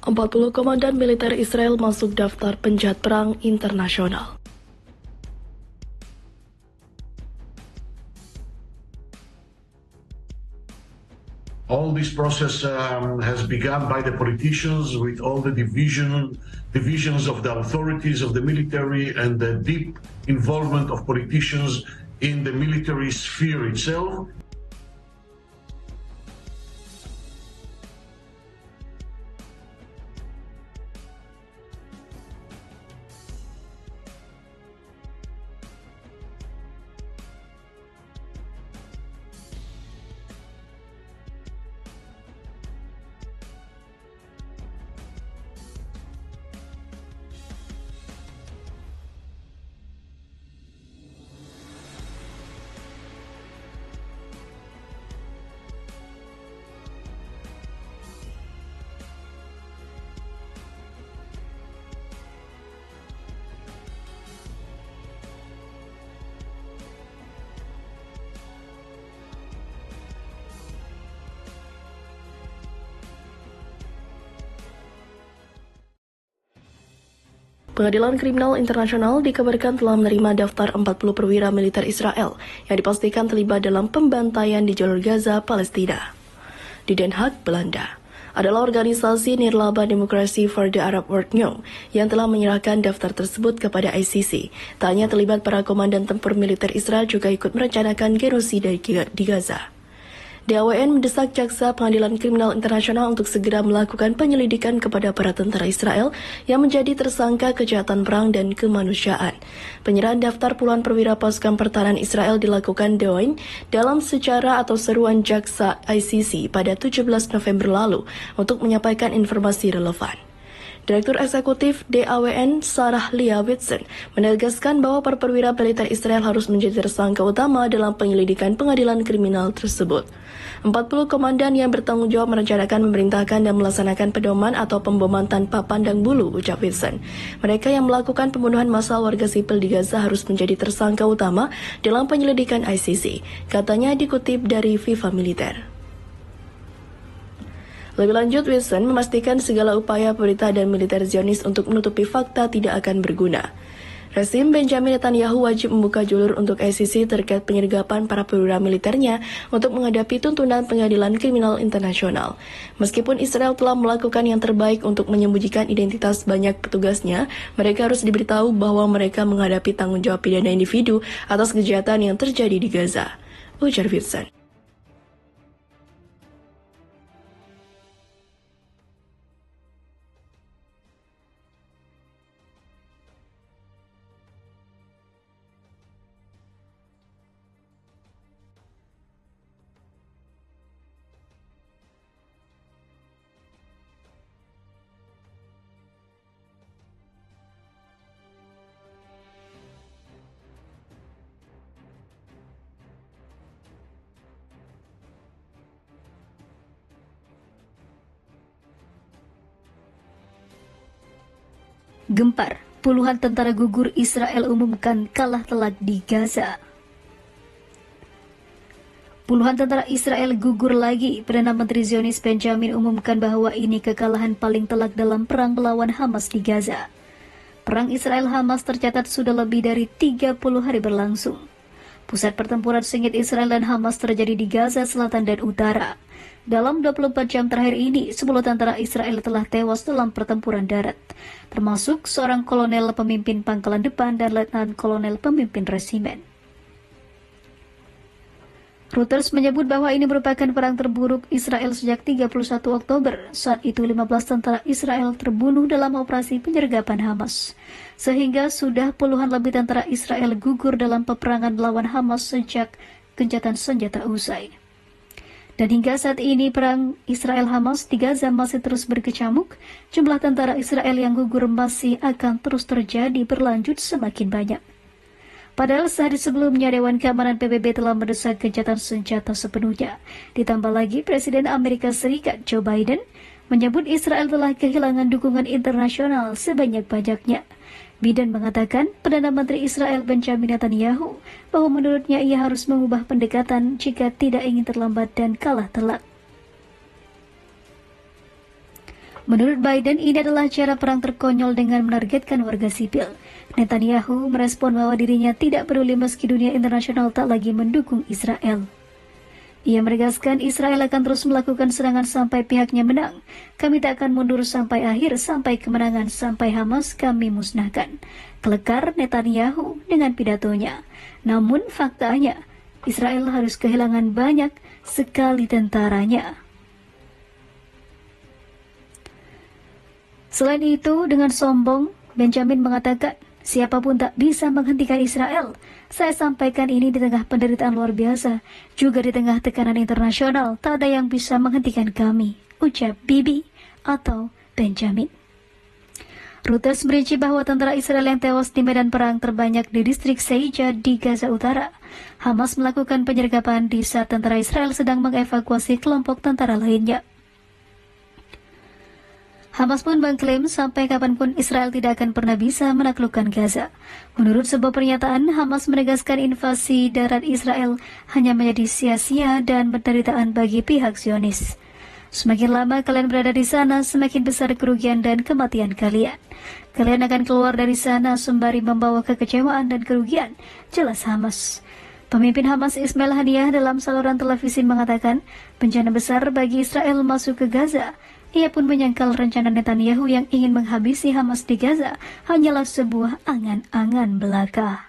40 komandan militer Israel masuk daftar penjahat perang internasional. All this process has begun by the politicians with all the divisions of the authorities of the military and the deep involvement of politicians in the military sphere itself. Pengadilan Kriminal Internasional dikabarkan telah menerima daftar 40 perwira militer Israel yang dipastikan terlibat dalam pembantaian di jalur Gaza, Palestina. Di Den Haag, Belanda, adalah organisasi Nirlaba Demokrasi for the Arab World NGO yang telah menyerahkan daftar tersebut kepada ICC. Tak hanya terlibat para komandan tempur militer Israel juga ikut merencanakan genosida di Gaza. DAWN mendesak Jaksa Pengadilan Kriminal Internasional untuk segera melakukan penyelidikan kepada para tentara Israel yang menjadi tersangka kejahatan perang dan kemanusiaan. Penyerahan daftar puluhan perwira pasukan pertahanan Israel dilakukan DAWN dalam secara atau seruan Jaksa ICC pada 17 November lalu untuk menyampaikan informasi relevan. Direktur Eksekutif DAWN Sarah Leah Whitson menegaskan bahwa para perwira militer Israel harus menjadi tersangka utama dalam penyelidikan pengadilan kriminal tersebut. 40 komandan yang bertanggung jawab merencanakan, memerintahkan dan melaksanakan pedoman atau pemboman tanpa pandang bulu, ucap Whitson. Mereka yang melakukan pembunuhan massal warga sipil di Gaza harus menjadi tersangka utama dalam penyelidikan ICC, katanya dikutip dari FIFA Militer. Lebih lanjut, Wilson memastikan segala upaya pemerintah dan militer Zionis untuk menutupi fakta tidak akan berguna. Rezim Benjamin Netanyahu wajib membuka jalur untuk ICC terkait penyergapan para perwira militernya untuk menghadapi tuntunan pengadilan kriminal internasional. Meskipun Israel telah melakukan yang terbaik untuk menyembunyikan identitas banyak petugasnya, mereka harus diberitahu bahwa mereka menghadapi tanggung jawab pidana individu atas kejahatan yang terjadi di Gaza, ujar Wilson. Gempar, puluhan tentara gugur Israel umumkan kalah telak di Gaza. Puluhan tentara Israel gugur lagi. Perdana Menteri Zionis Benjamin umumkan bahwa ini kekalahan paling telak dalam perang melawan Hamas di Gaza. Perang Israel-Hamas tercatat sudah lebih dari 30 hari berlangsung. Pusat pertempuran sengit Israel dan Hamas terjadi di Gaza Selatan dan Utara. Dalam 24 jam terakhir ini, 10 tentara Israel telah tewas dalam pertempuran darat, termasuk seorang kolonel pemimpin pangkalan depan dan letnan kolonel pemimpin resimen. Reuters menyebut bahwa ini merupakan perang terburuk Israel sejak 31 Oktober. Saat itu 15 tentara Israel terbunuh dalam operasi penyergapan Hamas. Sehingga sudah puluhan lebih tentara Israel gugur dalam peperangan melawan Hamas sejak gencatan senjata usai. Dan hingga saat ini perang Israel-Hamas di Gaza masih terus berkecamuk. Jumlah tentara Israel yang gugur masih akan terus terjadi berlanjut semakin banyak. Padahal sehari sebelumnya Dewan Keamanan PBB telah mendesak gencatan senjata sepenuhnya. Ditambah lagi Presiden Amerika Serikat Joe Biden menyebut Israel telah kehilangan dukungan internasional sebanyak-banyaknya. Biden mengatakan Perdana Menteri Israel Benjamin Netanyahu bahwa menurutnya ia harus mengubah pendekatan jika tidak ingin terlambat dan kalah telak. Menurut Biden, ini adalah cara perang terkonyol dengan menargetkan warga sipil. Netanyahu merespon bahwa dirinya tidak peduli meski dunia internasional tak lagi mendukung Israel. Ia menegaskan Israel akan terus melakukan serangan sampai pihaknya menang. Kami tak akan mundur sampai akhir, sampai kemenangan, sampai Hamas kami musnahkan. Kelekar Netanyahu dengan pidatonya. Namun faktanya, Israel harus kehilangan banyak sekali tentaranya. Selain itu, dengan sombong, Benjamin mengatakan, siapapun tak bisa menghentikan Israel. Saya sampaikan ini di tengah penderitaan luar biasa, juga di tengah tekanan internasional, tak ada yang bisa menghentikan kami, ucap Bibi atau Benjamin. Reuters merinci bahwa tentara Israel yang tewas di medan perang terbanyak di distrik Seija di Gaza Utara. Hamas melakukan penyergapan di saat tentara Israel sedang mengevakuasi kelompok tentara lainnya. Hamas pun mengklaim sampai kapanpun Israel tidak akan pernah bisa menaklukkan Gaza. Menurut sebuah pernyataan, Hamas menegaskan invasi darat Israel hanya menjadi sia-sia dan penderitaan bagi pihak Zionis. Semakin lama kalian berada di sana, semakin besar kerugian dan kematian kalian. Kalian akan keluar dari sana sembari membawa kekecewaan dan kerugian, jelas Hamas. Pemimpin Hamas Ismail Haniyah dalam saluran televisi mengatakan, bencana besar bagi Israel masuk ke Gaza. Ia pun menyangkal rencana Netanyahu yang ingin menghabisi Hamas di Gaza hanyalah sebuah angan-angan belaka.